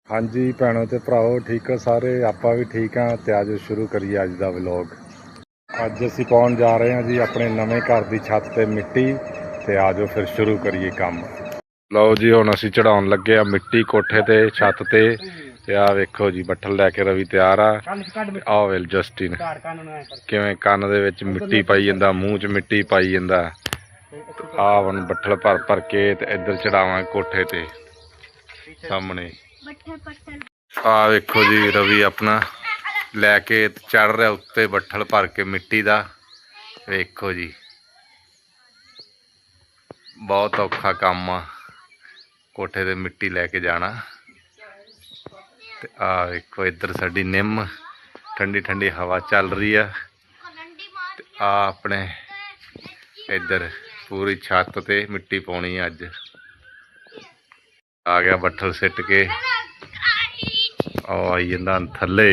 हाँ जी भैनों ते भराओ ठीक हो सारे, आपां भी ठीक हाँ। तो आज शुरू करिए अज का व्लॉग। अज असी पाउण जा रहे हैं जी अपने नवे घर की छत ते मिट्टी। ते आ जाओ फिर शुरू करिए काम। लो जी हुण असी चढ़ाउण लगे आ मिट्टी कोठे ते छत ते। आ वेखो जी बट्ठल लैके रवि तैयार आ वेल जस्टिन किवें कन्न दे विच मिट्टी पाई जांदा, मूँह च मिट्टी पाई जांदा। आ हुण बट्ठल भर भर के ते इधर चढ़ावांगे कोठे ते सामने। आ वेखो जी रवि अपना लैके चढ़ रहा उत्ते बट्ठल भर के मिट्टी का। वेखो जी बहुत औखा काम आ कोठे ते मिट्टी लैके जाना। ते आ वेखो इधर साडी निम ठंडी ठंडी हवा चल रही है। आ अपने इधर पूरी छत ते मिट्टी पाउणी अज। आ गया बट्ठल सिट के आई जांदा थल्ले।